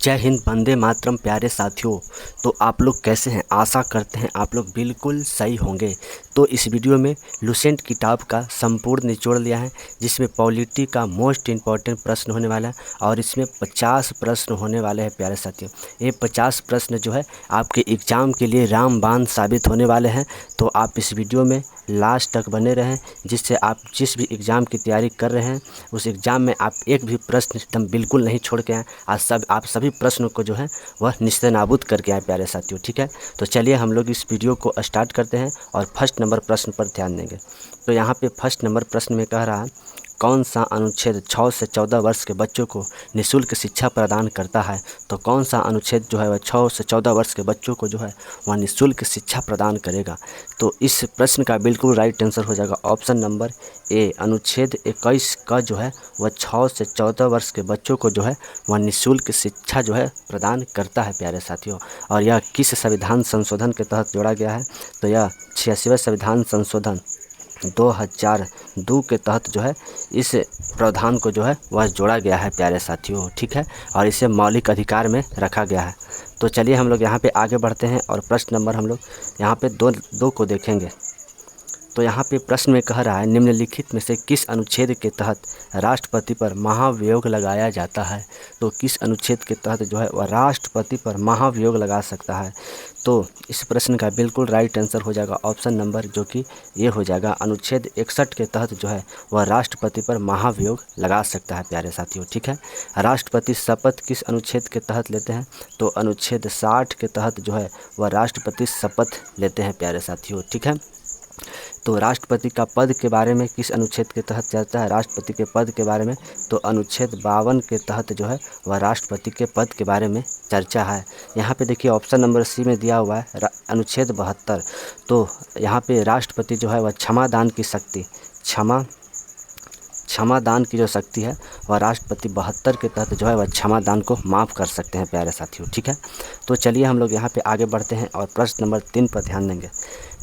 जय हिंद, वंदे मातरम। प्यारे साथियों, तो आप लोग कैसे हैं? आशा करते हैं आप लोग बिल्कुल सही होंगे। तो इस वीडियो में लुसेंट किताब का संपूर्ण निचोड़ लिया है, जिसमें पॉलिटी का मोस्ट इम्पॉर्टेंट प्रश्न होने वाला है और इसमें 50 प्रश्न होने वाले हैं। प्यारे साथियों, ये 50 प्रश्न जो है आपके एग्ज़ाम के लिए रामबाण साबित होने वाले हैं। तो आप इस वीडियो में लास्ट तक बने रहें, जिससे आप जिस भी एग्ज़ाम की तैयारी कर रहे हैं उस एग्ज़ाम में आप एक भी प्रश्न एकदम बिल्कुल नहीं छोड़ के आएँ। आज आप सभी प्रश्नों को जो है वह निस्तेनाबूद करके आए प्यारे साथियों। ठीक है, तो चलिए हम लोग इस वीडियो को स्टार्ट करते हैं और फर्स्ट नंबर प्रश्न पर ध्यान देंगे। तो यहाँ पे फर्स्ट नंबर प्रश्न में कह रहा है, कौन सा अनुच्छेद 6 से 14 वर्ष के बच्चों को निःशुल्क शिक्षा प्रदान करता है? तो कौन सा अनुच्छेद जो है वह 6 से 14 वर्ष के बच्चों को जो है वह निःशुल्क शिक्षा प्रदान करेगा? तो इस प्रश्न का बिल्कुल राइट आंसर हो जाएगा ऑप्शन नंबर ए, अनुच्छेद 21 का जो है वह 6 से 14 वर्ष के बच्चों को जो है वह निःशुल्क शिक्षा जो है प्रदान करता है प्यारे साथियों। और यह किस संविधान संशोधन के तहत जोड़ा गया है? तो यह 86वें संविधान संशोधन 2002 के तहत जो है इस प्रावधान को जो है वह जोड़ा गया है प्यारे साथियों। ठीक है, और इसे मौलिक अधिकार में रखा गया है। तो चलिए हम लोग यहाँ पे आगे बढ़ते हैं और प्रश्न नंबर हम लोग यहाँ पे दो को देखेंगे। तो यहाँ पे प्रश्न में कह रहा है, निम्नलिखित में से किस अनुच्छेद के तहत राष्ट्रपति पर महाभियोग लगाया जाता है? तो किस अनुच्छेद के तहत जो है वह राष्ट्रपति पर महाभियोग लगा सकता है? तो इस प्रश्न का बिल्कुल राइट आंसर हो जाएगा ऑप्शन नंबर, जो कि ये हो जाएगा अनुच्छेद 61 के तहत जो है वह राष्ट्रपति पर महाभियोग लगा सकता है प्यारे साथियों। ठीक है, राष्ट्रपति शपथ किस अनुच्छेद के तहत लेते हैं? तो अनुच्छेद 60 के तहत जो है वह राष्ट्रपति शपथ लेते हैं प्यारे साथियों। ठीक है, तो राष्ट्रपति का पद के बारे में किस अनुच्छेद के तहत चर्चा है? राष्ट्रपति के पद के बारे में तो अनुच्छेद 52 के तहत जो है वह राष्ट्रपति के पद के बारे में चर्चा है। यहाँ पे देखिए ऑप्शन नंबर सी में दिया हुआ है अनुच्छेद 72। तो यहाँ पे राष्ट्रपति जो है वह क्षमादान की शक्ति क्षमादान की जो शक्ति है वह राष्ट्रपति 72 के तहत जो है वह क्षमादान को माफ़ कर सकते हैं प्यारे साथियों। ठीक है, तो चलिए हम लोग यहाँ पे आगे बढ़ते हैं और प्रश्न नंबर 3 पर ध्यान देंगे।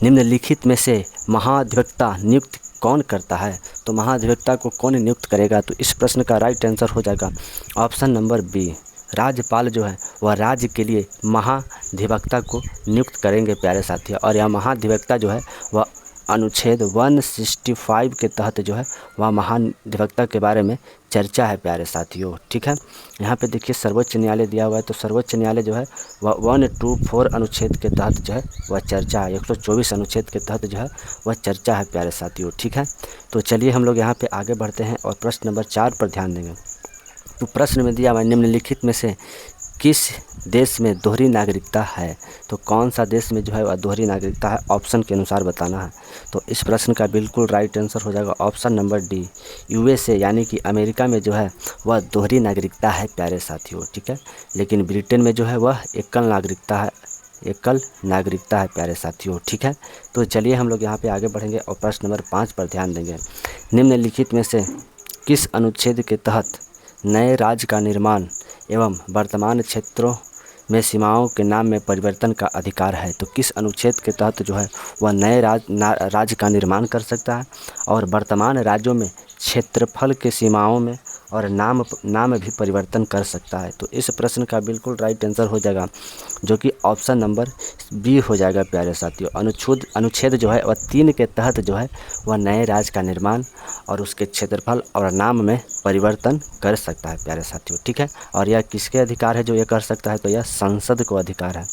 निम्नलिखित में से महाधिवक्ता नियुक्त कौन करता है? तो महाधिवक्ता को कौन नियुक्त करेगा? तो इस प्रश्न का राइट आंसर हो जाएगा ऑप्शन नंबर बी, राज्यपाल जो है वह राज्य के लिए महाधिवक्ता को नियुक्त करेंगे प्यारे साथियों। और यह महाधिवक्ता जो है वह अनुच्छेद 165 के तहत जो है वह महाधिवक्ता के बारे में चर्चा है प्यारे साथियों। ठीक है, यहाँ पे देखिए सर्वोच्च न्यायालय दिया हुआ है, तो सर्वोच्च न्यायालय जो है वह 124 अनुच्छेद के तहत जो है वह चर्चा है, 124 अनुच्छेद के तहत जो है वह चर्चा है प्यारे साथियों। ठीक है, तो चलिए हम लोग यहाँ पे आगे बढ़ते हैं और प्रश्न नंबर 4 पर ध्यान देंगे। तो प्रश्न में दिया हुआ है, निम्नलिखित में से किस देश में दोहरी नागरिकता है? तो कौन सा देश में जो है वह दोहरी नागरिकता है, ऑप्शन के अनुसार बताना है। तो इस प्रश्न का बिल्कुल राइट आंसर हो जाएगा ऑप्शन नंबर डी, यूएसए यानी कि अमेरिका में जो है वह दोहरी नागरिकता है प्यारे साथियों। ठीक है, लेकिन ब्रिटेन में जो है वह एकल नागरिकता है प्यारे साथियों। ठीक है, तो चलिए हम लोग यहाँ पे आगे बढ़ेंगे और प्रश्न नंबर 5 पर ध्यान देंगे। निम्नलिखित में से किस अनुच्छेद के तहत नए राज्य का निर्माण एवं वर्तमान क्षेत्रों में सीमाओं के नाम में परिवर्तन का अधिकार है? तो किस अनुच्छेद के तहत जो है वह नए राज्य का निर्माण कर सकता है और वर्तमान राज्यों में क्षेत्रफल के सीमाओं में और नाम भी परिवर्तन कर सकता है? तो इस प्रश्न का बिल्कुल राइट आंसर हो जाएगा, जो कि ऑप्शन नंबर बी हो जाएगा प्यारे साथियों। अनुच्छेद जो है वह 3 के तहत जो है वह नए राज्य का निर्माण और उसके क्षेत्रफल और नाम में परिवर्तन कर सकता है प्यारे साथियों। ठीक है, और यह किसके अधिकार है जो ये कर सकता है? तो यह संसद को अधिकार है।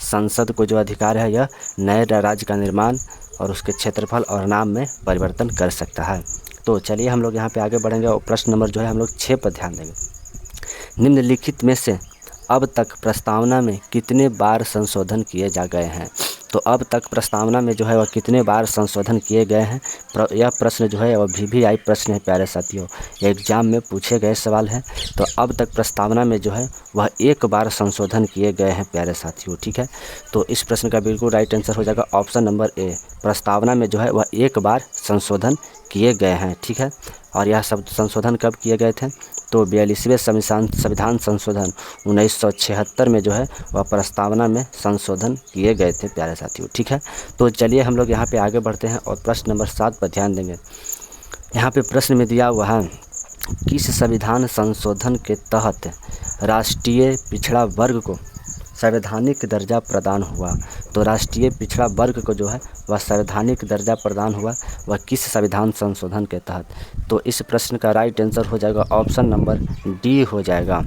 संसद को जो अधिकार है यह नए राज्य का निर्माण और उसके क्षेत्रफल और नाम में परिवर्तन कर सकता है। तो चलिए हम लोग यहाँ पे आगे बढ़ेंगे और प्रश्न नंबर जो है हम लोग 6 पर ध्यान देंगे। निम्नलिखित में से अब तक प्रस्तावना में कितने बार संशोधन किए जा गए हैं? तो अब तक प्रस्तावना में जो है वह कितने बार संशोधन किए गए हैं? यह प्रश्न जो है वह VVI प्रश्न है प्यारे साथियों, एग्जाम में पूछे गए सवाल है। तो अब तक प्रस्तावना में जो है वह 1 बार संशोधन किए गए हैं प्यारे साथियों। ठीक है, तो इस प्रश्न का बिल्कुल राइट आंसर हो जाएगा ऑप्शन नंबर ए, प्रस्तावना में जो है वह 1 बार संशोधन किए गए हैं। ठीक है, और यह सब संशोधन कब किए गए थे? तो 42वें संविधान संशोधन 1976 में जो है वह प्रस्तावना में संशोधन किए गए थे प्यारे साथियों। ठीक है, तो चलिए हम लोग यहाँ पे आगे बढ़ते हैं और प्रश्न नंबर 7 पर ध्यान देंगे। यहाँ पे प्रश्न में दिया हुआ है, किस संविधान संशोधन के तहत राष्ट्रीय पिछड़ा वर्ग को संवैधानिक दर्जा प्रदान हुआ? तो राष्ट्रीय पिछड़ा वर्ग को जो है वह संवैधानिक दर्जा प्रदान हुआ, वह किस संविधान संशोधन के तहत? तो इस प्रश्न का राइट आंसर हो जाएगा ऑप्शन नंबर डी हो जाएगा।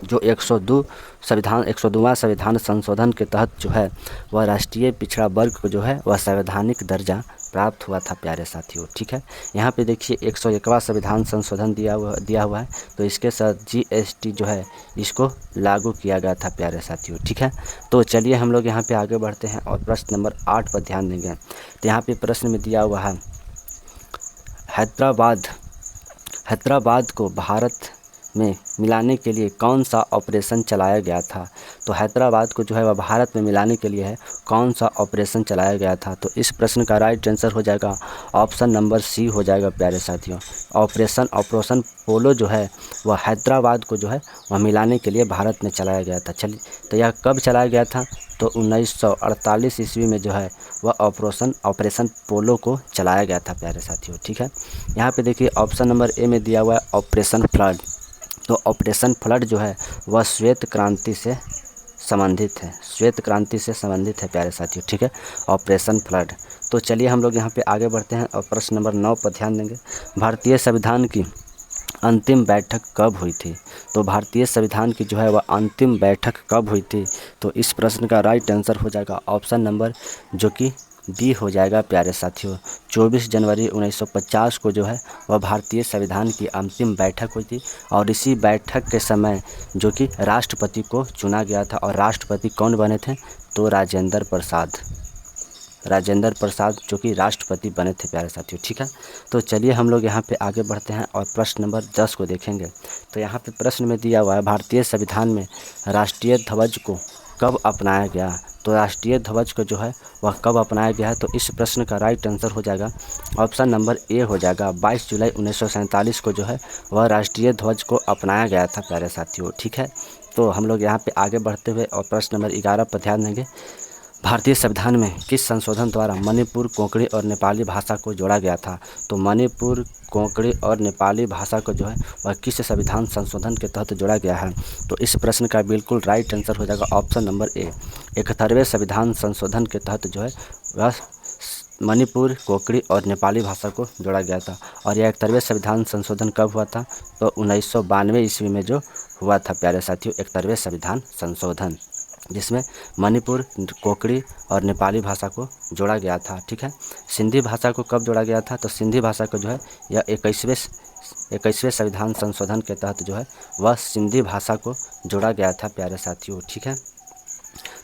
जो 102वां संविधान संशोधन के तहत जो है वह राष्ट्रीय पिछड़ा वर्ग को जो है वह संवैधानिक दर्जा प्राप्त हुआ था प्यारे साथियों। ठीक है, यहाँ पे देखिए 101वां संविधान संशोधन दिया हुआ है, तो इसके साथ GST जो है इसको लागू किया गया था प्यारे साथियों। ठीक है, तो चलिए हम लोग यहाँ पे आगे बढ़ते हैं और प्रश्न नंबर 8 पर ध्यान देंगे। तो यहाँ पे प्रश्न में दिया हुआ है हैदराबाद को भारत में मिलाने के लिए कौन सा ऑपरेशन चलाया गया था? तो हैदराबाद को जो है वह भारत में मिलाने के लिए है कौन सा ऑपरेशन चलाया गया था? तो इस प्रश्न का राइट आंसर हो जाएगा ऑप्शन नंबर सी हो जाएगा प्यारे साथियों। ऑपरेशन पोलो जो है वह हैदराबाद को जो है वह मिलाने के लिए भारत में चलाया गया था। चलिए, तो यह कब चलाया गया था? तो 1948 ईस्वी में जो है वह ऑपरेशन पोलो को चलाया गया था प्यारे साथियों। ठीक है, यहाँ पे देखिए ऑप्शन नंबर ए में दिया हुआ है ऑपरेशन फ्लड। तो ऑपरेशन फ्लड जो है वह श्वेत क्रांति से संबंधित है प्यारे साथियों। ठीक है, ऑपरेशन फ्लड। तो चलिए हम लोग यहाँ पे आगे बढ़ते हैं और प्रश्न नंबर 9 पर ध्यान देंगे। भारतीय संविधान की अंतिम बैठक कब हुई थी? तो भारतीय संविधान की जो है वह अंतिम बैठक कब हुई थी? तो इस प्रश्न का राइट आंसर हो जाएगा ऑप्शन नंबर जो कि बी हो जाएगा प्यारे साथियों। 24 जनवरी 1950 को जो है वह भारतीय संविधान की अंतिम बैठक हुई थी और इसी बैठक के समय जो कि राष्ट्रपति को चुना गया था। और राष्ट्रपति कौन बने थे? तो राजेंद्र प्रसाद जो कि राष्ट्रपति बने थे प्यारे साथियों। ठीक है, तो चलिए हम लोग यहाँ पे आगे बढ़ते हैं और प्रश्न नंबर 10 को देखेंगे। तो यहाँ पे प्रश्न में दिया हुआ है भारतीय संविधान में राष्ट्रीय ध्वज को कब अपनाया गया? तो राष्ट्रीय ध्वज को जो है वह कब अपनाया गया है? तो इस प्रश्न का राइट आंसर हो जाएगा ऑप्शन नंबर ए हो जाएगा। 22 जुलाई 1947 को जो है वह राष्ट्रीय ध्वज को अपनाया गया था प्यारे साथियों। ठीक है, तो हम लोग यहाँ पे आगे बढ़ते हुए और प्रश्न नंबर 11 पर ध्यान देंगे। भारतीय संविधान में किस संशोधन द्वारा मणिपुर, कोंकणी और नेपाली भाषा को जोड़ा गया था? तो मणिपुर, कोंकणी और नेपाली भाषा को जो है वह किस संविधान संशोधन के तहत जोड़ा गया है? तो इस प्रश्न का बिल्कुल राइट आंसर हो जाएगा ऑप्शन नंबर ए। 71वें संविधान संशोधन के तहत जो है वह मणिपुर, कोंकणी और नेपाली भाषा को जोड़ा गया था। और यह 71वें संविधान संशोधन कब हुआ था? तो 1992 ईस्वी में जो हुआ था प्यारे साथियों 71वें संविधान संशोधन, जिसमें मणिपुर, कोंकणी और नेपाली भाषा को जोड़ा गया था। ठीक है, सिंधी भाषा को कब जोड़ा गया था? तो सिंधी भाषा को जो है यह 21वें संविधान संशोधन के तहत जो है वह सिंधी भाषा को जोड़ा गया था प्यारे साथियों। ठीक है,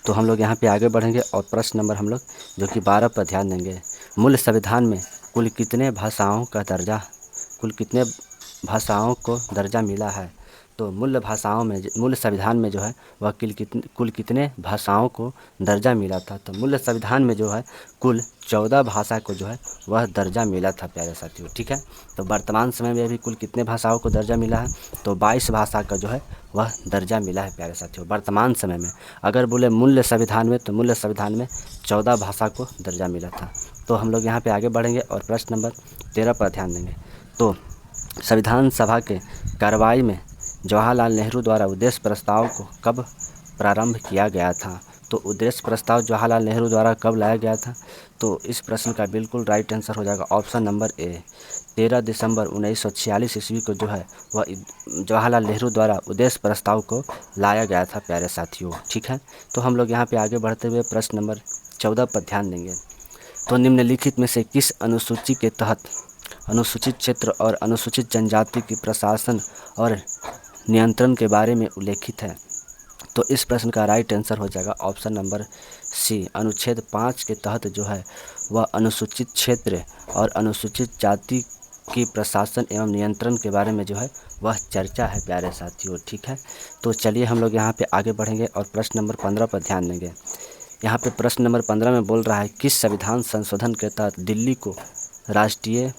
तो हम लोग यहाँ पे आगे बढ़ेंगे और प्रश्न नंबर हम लोग जो कि 12 पर ध्यान देंगे। मूल संविधान में कुल कितने भाषाओं को दर्जा मिला है? तो मूल संविधान में जो है वह कुल कितने भाषाओं को दर्जा मिला था? तो मूल संविधान में जो है कुल 14 भाषा को जो है वह दर्जा मिला था प्यारे साथियों। ठीक है, तो वर्तमान समय में भी कुल कितने भाषाओं को दर्जा मिला है? तो 22 भाषा का जो है वह दर्जा मिला है प्यारे साथियों वर्तमान समय में। अगर बोले मूल संविधान में तो मूल संविधान में 14 भाषा को दर्जा मिला था। तो हम लोग यहाँ पे आगे बढ़ेंगे और प्रश्न नंबर 13 पर ध्यान देंगे। तो संविधान सभा के कार्रवाई में जवाहरलाल नेहरू द्वारा उद्देश्य प्रस्ताव को कब प्रारंभ किया गया था? तो उद्देश्य प्रस्ताव जवाहरलाल नेहरू द्वारा कब लाया गया था? तो इस प्रश्न का बिल्कुल राइट आंसर हो जाएगा ऑप्शन नंबर ए। 13 दिसंबर 1946 ईस्वी को जो है वह जवाहरलाल नेहरू द्वारा उद्देश्य प्रस्ताव को लाया गया था प्यारे साथियों। ठीक है, तो हम लोग यहाँ पे आगे बढ़ते हुए प्रश्न नंबर 14 पर ध्यान देंगे। तो निम्नलिखित में से किस अनुसूची के तहत अनुसूचित क्षेत्र और अनुसूचित जनजाति की प्रशासन और नियंत्रण के बारे में उल्लेखित है? तो इस प्रश्न का राइट आंसर हो जाएगा ऑप्शन नंबर सी। अनुच्छेद 5 के तहत जो है वह अनुसूचित क्षेत्र और अनुसूचित जाति की प्रशासन एवं नियंत्रण के बारे में जो है वह चर्चा है प्यारे साथियों। ठीक है, तो चलिए हम लोग यहाँ पे आगे बढ़ेंगे और प्रश्न नंबर 15 पर ध्यान देंगे। यहाँ पे प्रश्न नंबर 15 में बोल रहा है किस संविधान संशोधन के तहत दिल्ली को राष्ट्रीय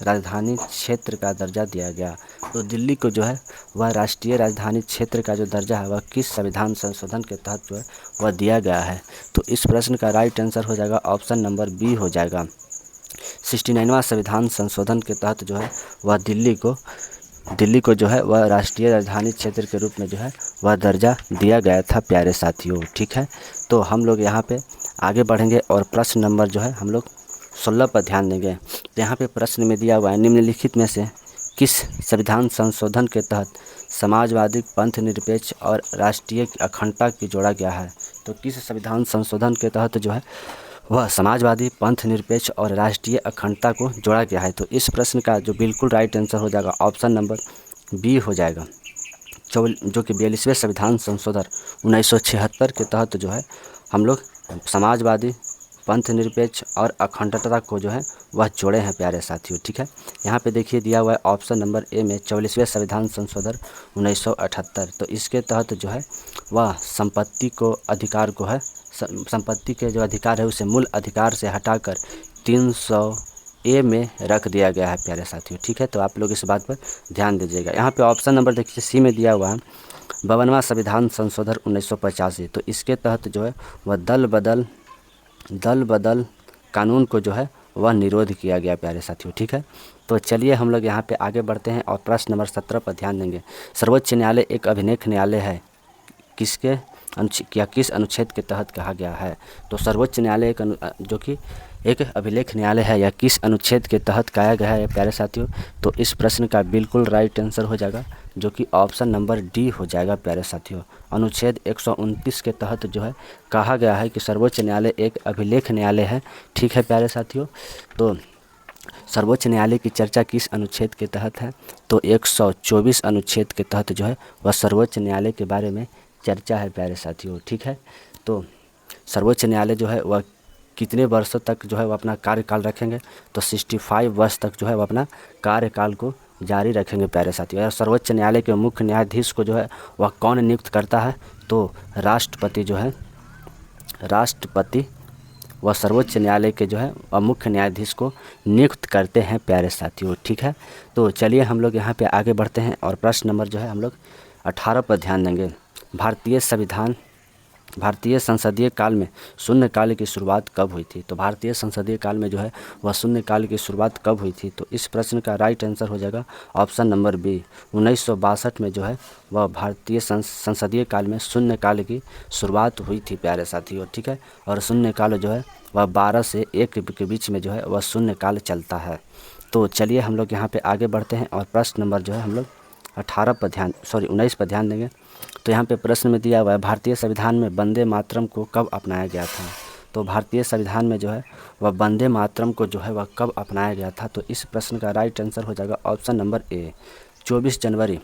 राजधानी क्षेत्र का दर्जा दिया गया? तो दिल्ली को जो है वह राष्ट्रीय राजधानी क्षेत्र का जो दर्जा है वह किस संविधान संशोधन के तहत जो है वह दिया गया है? तो इस प्रश्न का राइट आंसर हो जाएगा ऑप्शन नंबर बी हो जाएगा। 69वां संविधान संशोधन के तहत जो है वह दिल्ली को दिल्ली को जो है वह राष्ट्रीय राजधानी क्षेत्र के रूप में जो है वह दर्जा दिया गया था प्यारे साथियों। ठीक है, तो हम लोग यहाँ पे आगे बढ़ेंगे और प्रश्न नंबर जो है हम लोग 16 पर ध्यान देंगे। तो यहाँ पे प्रश्न में दिया हुआ है, निम्नलिखित में से किस संविधान संशोधन के तहत समाजवादी, पंथ निरपेक्ष और राष्ट्रीय अखंडता की जोड़ा गया है। तो किस संविधान संशोधन के तहत जो है वह समाजवादी, पंथ निरपेक्ष और राष्ट्रीय अखंडता को जोड़ा गया है। तो इस प्रश्न का जो बिल्कुल राइट आंसर हो जाएगा ऑप्शन नंबर बी हो जाएगा, जो कि 42वें संविधान संशोधन 1976 के तहत जो है हम लोग समाजवादी, पंथ निरपेक्ष और अखंडता को जो है वह जोड़े हैं प्यारे साथियों। ठीक है, यहाँ पे देखिए दिया हुआ है ऑप्शन नंबर ए में 44वें संविधान संशोधन 1978। तो इसके तहत जो है वह संपत्ति को अधिकार को है संपत्ति के जो अधिकार है उसे मूल अधिकार से हटाकर 300A में रख दिया गया है प्यारे साथियों। ठीक है, तो आप लोग इस बात पर ध्यान दीजिएगा। यहाँ पे ऑप्शन नंबर देखिए सी में दिया हुआ है 52वां संविधान संशोधन 1985। तो इसके तहत जो है वह दल बदल कानून को जो है वह निरोध किया गया प्यारे साथियों। ठीक है, तो चलिए हम लोग यहाँ पे आगे बढ़ते हैं और प्रश्न नंबर 17 पर ध्यान देंगे। सर्वोच्च न्यायालय एक अभिलेख न्यायालय है, किस अनुच्छेद के तहत कहा गया है। तो सर्वोच्च न्यायालय जो कि एक अभिलेख न्यायालय है या किस अनुच्छेद के तहत कहा गया है प्यारे साथियों। तो इस प्रश्न का बिल्कुल राइट आंसर हो जाएगा, जो कि ऑप्शन नंबर डी हो जाएगा प्यारे साथियों। अनुच्छेद 129 के तहत जो है कहा गया है कि सर्वोच्च न्यायालय एक अभिलेख न्यायालय है। ठीक है प्यारे साथियों, तो सर्वोच्च न्यायालय की चर्चा किस अनुच्छेद के तहत है। तो 124 अनुच्छेद के तहत जो है वह सर्वोच्च न्यायालय के बारे में चर्चा है प्यारे साथियों। ठीक है, तो सर्वोच्च न्यायालय जो है वह कितने वर्षों तक जो है वह अपना कार्यकाल रखेंगे। तो 65 वर्ष तक जो है वह अपना कार्यकाल को जारी रखेंगे प्यारे साथियों। और सर्वोच्च न्यायालय के मुख्य न्यायाधीश को जो है वह कौन नियुक्त करता है। तो राष्ट्रपति जो है वह सर्वोच्च न्यायालय के जो है वह मुख्य न्यायाधीश को नियुक्त करते हैं प्यारे साथियों। ठीक है, तो चलिए हम लोग यहाँ पे आगे बढ़ते हैं और प्रश्न नंबर जो है हम लोग 18 पर ध्यान देंगे। भारतीय संसदीय काल में शून्यकाल की शुरुआत कब हुई थी। तो भारतीय संसदीय काल में जो है वह शून्यकाल की शुरुआत कब हुई थी। तो इस प्रश्न का राइट आंसर हो जाएगा ऑप्शन नंबर बी, 1962 में जो है वह भारतीय संसदीय काल में शून्यकाल की शुरुआत हुई थी प्यारे साथियों। ठीक है, और शून्यकाल जो है वह 12 से 1 के बीच में जो है वह शून्यकाल चलता है। तो चलिए हम लोग यहाँ पर आगे बढ़ते हैं और प्रश्न नंबर जो है हम लोग 19 पर ध्यान देंगे। तो यहाँ पे प्रश्न में दिया हुआ है, भारतीय संविधान में वंदे मातरम को कब अपनाया गया था। तो भारतीय संविधान में जो है वह वंदे मातरम को जो है वह कब अपनाया गया था। तो इस प्रश्न का राइट आंसर हो जाएगा ऑप्शन नंबर ए, 24 जनवरी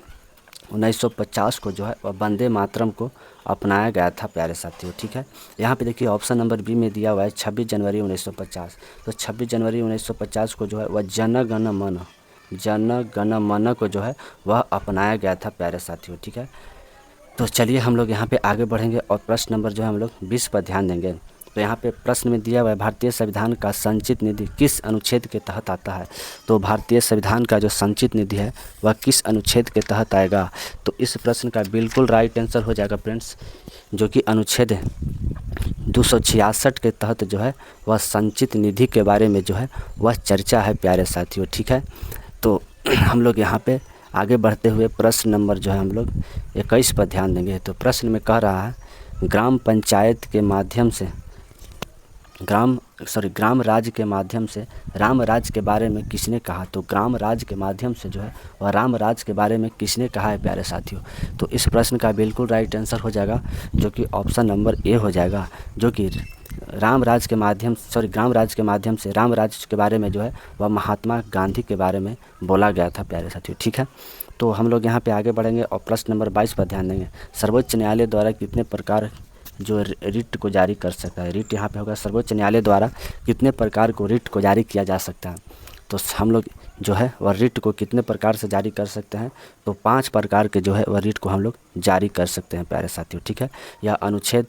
1950 को जो है वह वंदे मातरम को अपनाया गया था प्यारे साथियों। ठीक है, यहाँ पे देखिए ऑप्शन नंबर बी में दिया हुआ है 26 जनवरी 1950। तो 26 जनवरी 1950 को जो है वह जन गण मन को जो है वह अपनाया गया था प्यारे साथियों। ठीक है, तो चलिए हम लोग यहाँ पे आगे बढ़ेंगे और प्रश्न नंबर जो है हम लोग 20 पर ध्यान देंगे। तो यहाँ पे प्रश्न में दिया हुआ है, भारतीय संविधान का संचित निधि किस अनुच्छेद के तहत आता है। तो भारतीय संविधान का जो संचित निधि है वह किस अनुच्छेद के तहत आएगा। तो इस प्रश्न का बिल्कुल राइट आंसर हो जाएगा फ्रेंड्स, जो कि अनुच्छेद 266 के तहत जो है वह संचित निधि के बारे में जो है वह चर्चा है प्यारे साथियों। ठीक है, तो हम लोग यहाँ पे आगे बढ़ते हुए प्रश्न नंबर जो है हम लोग 21 पर ध्यान देंगे। तो प्रश्न में कह रहा है, ग्राम राज्य के माध्यम से राम राज्य के बारे में किसने कहा। तो ग्राम राज्य के माध्यम से जो है वह राम राज्य के बारे में किसने कहा है प्यारे साथियों। तो इस प्रश्न का बिल्कुल राइट आंसर हो जाएगा, जो कि ऑप्शन नंबर ए हो जाएगा, जो कि ग्राम राज्य के माध्यम से राम राज्य के बारे में जो है वह महात्मा गांधी के बारे में बोला गया था प्यारे साथियों। ठीक है, तो हम लोग यहाँ पे आगे बढ़ेंगे और प्रश्न नंबर 22 पर ध्यान देंगे। सर्वोच्च न्यायालय द्वारा कितने प्रकार जो रिट को जारी कर सकता है। रिट यहाँ पे होगा, सर्वोच्च न्यायालय द्वारा कितने प्रकार को रिट को जारी किया जा सकता है। तो हम लोग जो है वह रिट को कितने प्रकार से जारी कर सकते हैं। तो 5 प्रकार के जो है वह रिट को हम लोग जारी कर सकते हैं प्यारे साथियों। ठीक है, यह अनुच्छेद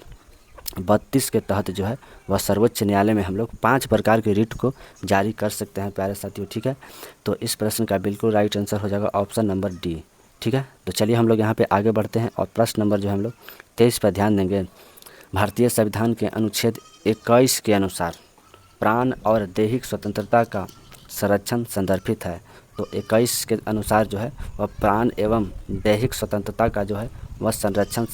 32 के तहत जो है वह सर्वोच्च न्यायालय में हम लोग 5 प्रकार के रिट को जारी कर सकते हैं प्यारे साथियों। ठीक है, तो इस प्रश्न का बिल्कुल राइट आंसर हो जाएगा ऑप्शन नंबर डी। ठीक है, तो चलिए हम लोग यहाँ पे आगे बढ़ते हैं और प्रश्न नंबर जो है हम लोग 23 पर ध्यान देंगे। भारतीय संविधान के अनुच्छेद 21 के अनुसार प्राण और दैहिक स्वतंत्रता का संरक्षण संदर्भित है। तो 21 के अनुसार जो है वह प्राण एवं दैहिक स्वतंत्रता का जो है वह संरक्षण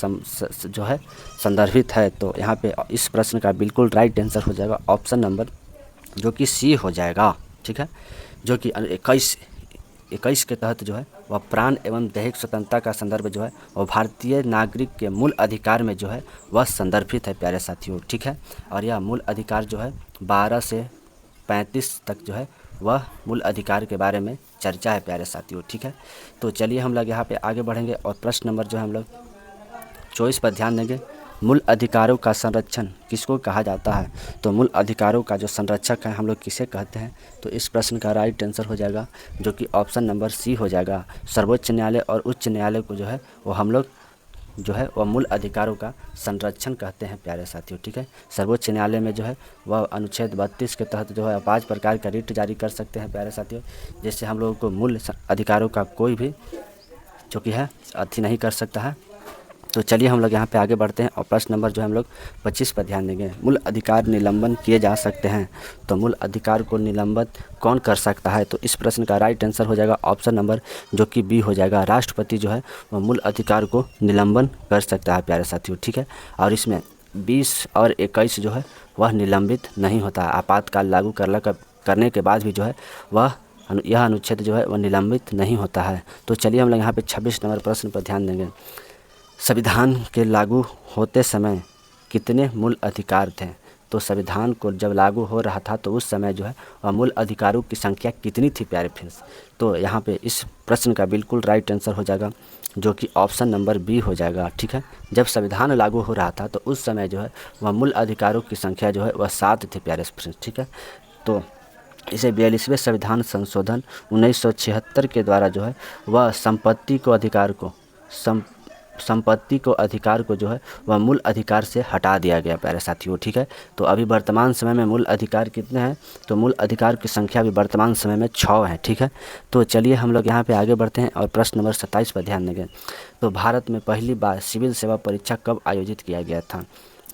जो है संदर्भित है। तो यहाँ पे इस प्रश्न का बिल्कुल राइट आंसर हो जाएगा ऑप्शन नंबर जो कि सी हो जाएगा, ठीक है। जो कि 21 के तहत जो है वह प्राण एवं दैहिक स्वतंत्रता का संदर्भ जो है वह भारतीय नागरिक के मूल अधिकार में जो है वह संदर्भित है प्यारे साथियों, ठीक है। और यह मूल अधिकार जो है 12 से 35 तक जो है वह मूल अधिकार के बारे में चर्चा है प्यारे साथियों, ठीक है। तो चलिए हम लोग यहाँ पे आगे बढ़ेंगे और प्रश्न नंबर जो है हम लोग 24 पर ध्यान देंगे। मूल अधिकारों का संरक्षण किसको कहा जाता है? तो मूल अधिकारों का जो संरक्षक है हम लोग किसे कहते हैं? तो इस प्रश्न का राइट आंसर हो जाएगा जो कि ऑप्शन नंबर सी हो जाएगा। सर्वोच्च न्यायालय और उच्च न्यायालय को जो है वो हम लोग जो है वह मूल अधिकारों का संरक्षण कहते हैं प्यारे साथियों, ठीक है। सर्वोच्च न्यायालय में जो है वह अनुच्छेद 32 के तहत जो है 5 प्रकार का रिट जारी कर सकते हैं प्यारे साथियों, जिससे हम लोगों को मूल अधिकारों का कोई भी जो कि है अति नहीं कर सकता है। तो चलिए हम लोग यहाँ पे आगे बढ़ते हैं और प्रश्न नंबर जो है हम लोग 25 पर ध्यान देंगे। मूल अधिकार निलंबन किए जा सकते हैं, तो मूल अधिकार को निलंबित कौन कर सकता है? तो इस प्रश्न का राइट आंसर हो जाएगा ऑप्शन नंबर जो कि बी हो जाएगा। राष्ट्रपति जो है वह मूल अधिकार को निलंबन कर सकता है प्यारे साथियों, ठीक है। और इसमें 20 और 21 जो है वह निलंबित नहीं होता है। आपातकाल लागू करने के बाद भी जो है यह अनुच्छेद जो है वह निलंबित नहीं होता है। तो चलिए हम लोग यहाँ पे 26 नंबर प्रश्न पर ध्यान देंगे। संविधान के लागू होते समय कितने मूल अधिकार थे? तो संविधान को जब लागू हो रहा था तो उस समय जो है वह मूल अधिकारों की संख्या कितनी थी प्यारे फ्रेंड्स? तो यहाँ पे इस प्रश्न का बिल्कुल राइट आंसर हो जाएगा जो कि ऑप्शन नंबर बी हो जाएगा, ठीक है। जब संविधान लागू हो रहा था तो उस समय जो है वह मूल अधिकारों की संख्या जो है वह 7 थी प्यारे फ्रेंड्स, ठीक है। तो इसे 42वें संविधान संशोधन 1976 के द्वारा जो है वह संपत्ति को अधिकार को जो है वह मूल अधिकार से हटा दिया गया प्यारे साथियों, ठीक है। तो अभी वर्तमान समय में मूल अधिकार कितने हैं? तो मूल अधिकार की संख्या भी वर्तमान समय में 6 है, ठीक है। तो चलिए हम लोग यहाँ पे आगे बढ़ते हैं और प्रश्न नंबर 27 पर ध्यान देंगे। तो भारत में पहली बार सिविल सेवा परीक्षा कब आयोजित किया गया था?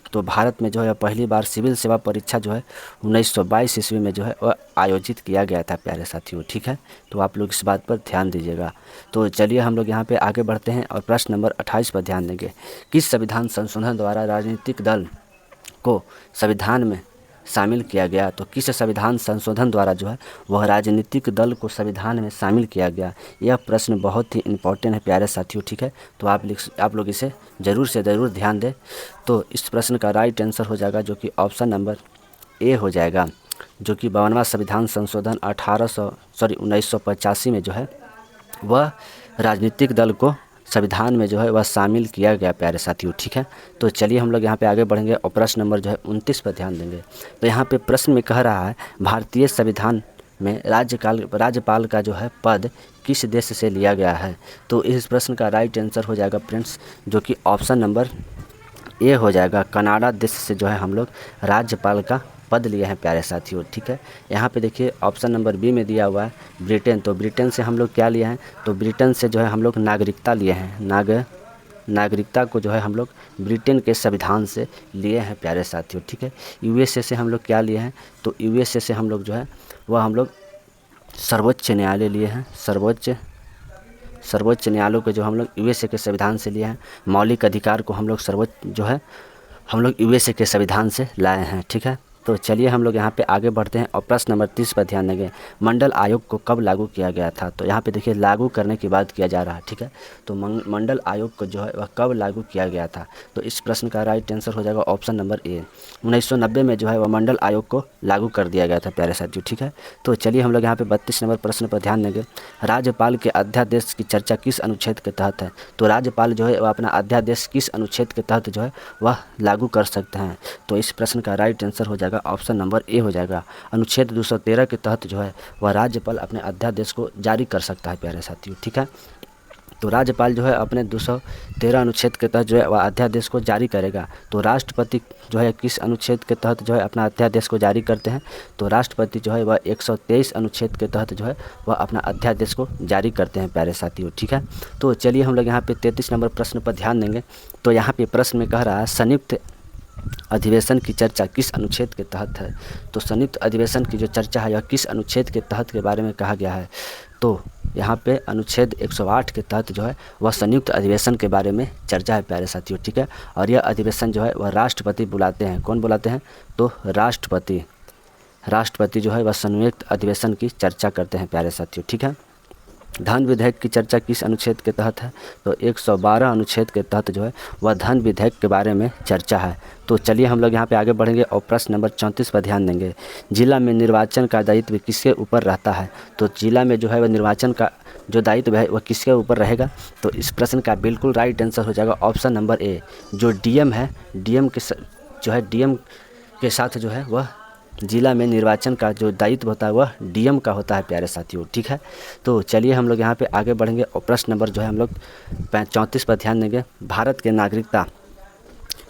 तो भारत में जो है पहली बार सिविल सेवा परीक्षा जो है 1922 ईस्वी में जो है वह आयोजित किया गया था प्यारे साथियों, ठीक है। तो आप लोग इस बात पर ध्यान दीजिएगा। तो चलिए हम लोग यहाँ पे आगे बढ़ते हैं और प्रश्न नंबर 28 पर ध्यान देंगे। किस संविधान संशोधन द्वारा राजनीतिक दल को संविधान में शामिल किया गया? तो किस संविधान संशोधन द्वारा जो है वह राजनीतिक दल को संविधान में शामिल किया गया? यह प्रश्न बहुत ही इम्पोर्टेंट है प्यारे साथियों, ठीक है। तो आप लोग इसे ज़रूर से ज़रूर ध्यान दें। तो इस प्रश्न का राइट आंसर हो जाएगा जो कि ऑप्शन नंबर ए हो जाएगा, जो कि 52वां संविधान संशोधन 1985 में जो है वह राजनीतिक दल को संविधान में जो है वह शामिल किया गया प्यारे साथियों, ठीक है। तो चलिए हम लोग यहाँ पे आगे बढ़ेंगे और प्रश्न नंबर जो है 29 पर ध्यान देंगे। तो यहाँ पे प्रश्न में कह रहा है भारतीय संविधान में राज्यपाल का जो है पद किस देश से लिया गया है? तो इस प्रश्न का राइट आंसर हो जाएगा फ्रेंड्स जो कि ऑप्शन नंबर ए हो जाएगा। कनाडा देश से जो है हम लोग राज्यपाल का पद लिए हैं प्यारे साथियों, ठीक है। यहाँ पे देखिए ऑप्शन नंबर बी में दिया हुआ है ब्रिटेन। तो ब्रिटेन से हम लोग क्या लिए हैं? तो ब्रिटेन से जो है हम लोग नागरिकता लिए हैं। नागरिकता को जो है हम लोग ब्रिटेन के संविधान से लिए हैं प्यारे साथियों, ठीक है। यूएसए से हम लोग क्या लिए हैं? तो यूएसए से हम लोग जो है वह हम लोग सर्वोच्च न्यायालय लिए हैं। सर्वोच्च न्यायालय को जो हम लोग यूएसए के संविधान से लिए हैं। मौलिक अधिकार को हम लोग हम लोग यूएसए के संविधान से लाए हैं, ठीक है। तो चलिए हम लोग यहाँ पे आगे बढ़ते हैं और प्रश्न नंबर 30 पर ध्यान देंगे। मंडल आयोग को कब लागू किया गया था? तो यहाँ पे देखिए लागू करने की बात किया जा रहा है, ठीक है। तो मंडल आयोग को जो है वह कब लागू किया गया था? तो इस प्रश्न का राइट आंसर हो जाएगा ऑप्शन नंबर ए। 1990 में जो है वह मंडल आयोग को लागू कर दिया गया था प्यारे साथियों, ठीक है। तो चलिए हम लोग यहाँ पे 32 नंबर प्रश्न पर ध्यान देंगे। राज्यपाल के अध्यादेश की चर्चा किस अनुच्छेद के तहत है? तो राज्यपाल जो है वह अपना अध्यादेश किस अनुच्छेद के तहत जो है वह लागू कर सकते हैं? तो इस प्रश्न का राइट आंसर हो जाएगा ऑप्शन नंबर ए हो जाएगा। अनुच्छेद 213 के तहत जो है वह राज्यपाल अपने अध्यादेश को जारी कर सकता है प्यारे साथियों, ठीक है। तो राज्यपाल जो है अपने 213 अनुच्छेद के तहत जो है वह अध्यादेश को जारी करेगा। तो राष्ट्रपति जो है किस अनुच्छेद के तहत जो है अपना अध्यादेश को जारी करते हैं? तो राष्ट्रपति जो है वह 123 अनुच्छेद के तहत जो है वह अपना अध्यादेश को जारी करते हैं प्यारे साथियों, ठीक है। तो चलिए हम लोग यहाँ पे 33 नंबर प्रश्न पर ध्यान देंगे। तो यहाँ पे प्रश्न में कह रहा है संयुक्त अधिवेशन की चर्चा किस अनुच्छेद के तहत है? तो संयुक्त अधिवेशन की जो चर्चा है यह किस अनुच्छेद के तहत के बारे में कहा गया है? तो यहाँ पे अनुच्छेद 108 के तहत जो है वह संयुक्त अधिवेशन के बारे में चर्चा है प्यारे साथियों, ठीक है। और यह अधिवेशन जो है वह राष्ट्रपति बुलाते हैं। कौन बुलाते हैं? तो राष्ट्रपति जो है वह संयुक्त अधिवेशन की चर्चा करते हैं प्यारे साथियों, ठीक है। धन विधेयक की चर्चा किस अनुच्छेद के तहत है? तो 112 अनुच्छेद के तहत जो है वह धन विधेयक के बारे में चर्चा है। तो चलिए हम लोग यहाँ पे आगे बढ़ेंगे और प्रश्न नंबर 34 पर ध्यान देंगे। जिला में निर्वाचन का दायित्व किसके ऊपर रहता है? तो जिला में जो है वह निर्वाचन का जो दायित्व है वह किसके ऊपर रहेगा? तो इस प्रश्न का बिल्कुल राइट आंसर हो जाएगा ऑप्शन नंबर ए, जो डीएम है। डीएम के साथ जो है वह जिला में निर्वाचन का जो दायित्व होता है वह डीएम का होता है प्यारे साथियों, ठीक है। तो चलिए हम लोग यहाँ पे आगे बढ़ेंगे और प्रश्न नंबर जो है हम लोग 34 पर ध्यान देंगे। भारत के नागरिकता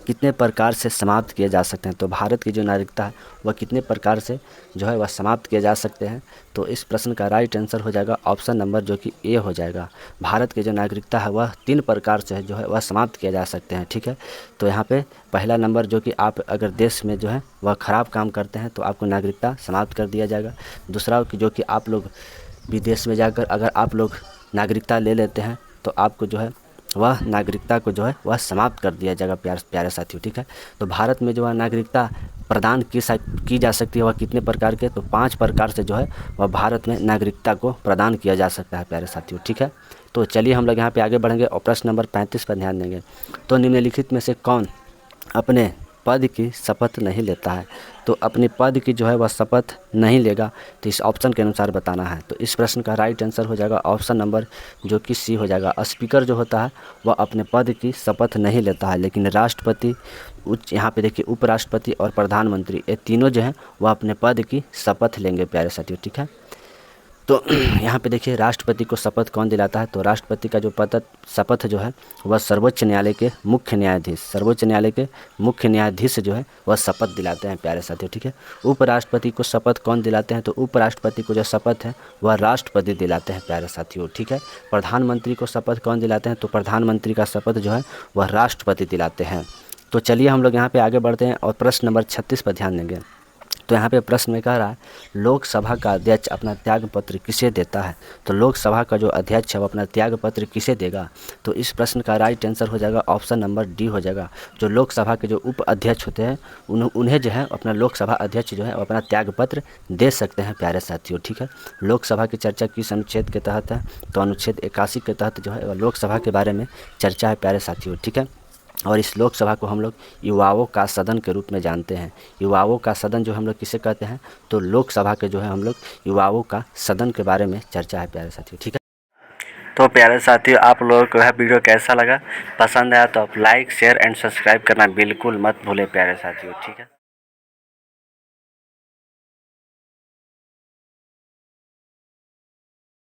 कितने प्रकार से समाप्त किए जा सकते हैं? तो भारत की जो नागरिकता है वह कितने प्रकार से जो है वह समाप्त किए जा सकते हैं? तो इस प्रश्न का राइट आंसर हो जाएगा ऑप्शन नंबर जो कि ए हो जाएगा। भारत की जो नागरिकता है वह 3 प्रकार से जो है वह समाप्त किए जा सकते हैं, ठीक है। तो यहाँ पे पहला नंबर जो कि आप अगर देश में जो है वह ख़राब काम करते हैं तो आपको नागरिकता समाप्त कर दिया जाएगा। दूसरा जो कि आप लोग विदेश में जाकर अगर आप लोग नागरिकता ले लेते हैं तो आपको जो है वह नागरिकता को जो है वह समाप्त कर दिया जाएगा प्यारे साथियों, ठीक है। तो भारत में जो है नागरिकता प्रदान की जा सकती है वह कितने प्रकार के? तो 5 प्रकार से जो है वह भारत में नागरिकता को प्रदान किया जा सकता है प्यारे साथियों, ठीक है। तो चलिए हम लोग यहाँ पे आगे बढ़ेंगे और प्रश्न नंबर 35 पर ध्यान देंगे। तो निम्नलिखित में से कौन अपने पद की शपथ नहीं लेता है? तो अपने पद की जो है वह शपथ नहीं लेगा, तो इस ऑप्शन के अनुसार बताना है। तो इस प्रश्न का राइट आंसर हो जाएगा ऑप्शन नंबर जो कि सी हो जाएगा। स्पीकर जो होता है वह अपने पद की शपथ नहीं लेता है, लेकिन राष्ट्रपति, यहाँ पे देखिए उपराष्ट्रपति और प्रधानमंत्री, ये तीनों जो हैं वह अपने पद की शपथ लेंगे प्यारे साथियों, ठीक है। तो यहाँ पे देखिए राष्ट्रपति को शपथ कौन दिलाता है? तो राष्ट्रपति का जो शपथ जो है वह सर्वोच्च न्यायालय के मुख्य न्यायाधीश जो है वह शपथ दिलाते हैं प्यारे साथियों, ठीक है। उपराष्ट्रपति को शपथ कौन दिलाते हैं? तो उपराष्ट्रपति को जो शपथ है वह राष्ट्रपति दिलाते हैं प्यारे साथियों, ठीक है। प्रधानमंत्री को शपथ कौन दिलाते हैं? तो प्रधानमंत्री का शपथ जो है वह राष्ट्रपति दिलाते हैं। तो चलिए हम लोग यहाँ पे आगे बढ़ते हैं और प्रश्न नंबर 36 पर ध्यान देंगे। तो यहाँ पे प्रश्न में कह रहा है लोकसभा का अध्यक्ष अपना त्याग पत्र किसे देता है? तो लोकसभा का जो अध्यक्ष है वो अपना त्याग पत्र किसे देगा? तो इस प्रश्न का राइट आंसर हो जाएगा ऑप्शन नंबर डी हो जाएगा। जो लोकसभा के जो उप अध्यक्ष होते हैं उन्हें जो है अपना लोकसभा अध्यक्ष जो है अपना त्याग पत्र दे सकते हैं प्यारे साथियों, ठीक है। लोकसभा की चर्चा किस अनुच्छेद के तहत है? तो अनुच्छेद 81 के तहत जो है लोकसभा के बारे में चर्चा है प्यारे साथियों, ठीक है। और इस लोकसभा को हम लोग युवाओं का सदन के रूप में जानते हैं। युवाओं का सदन जो हम लोग किसे कहते हैं? तो लोकसभा के जो है हम लोग युवाओं का सदन के बारे में चर्चा है प्यारे साथियों, ठीक है। तो प्यारे साथियों आप लोगों को यह वीडियो कैसा लगा? पसंद आया तो आप लाइक, शेयर एंड सब्सक्राइब करना बिल्कुल मत भूलें प्यारे साथियों, ठीक है।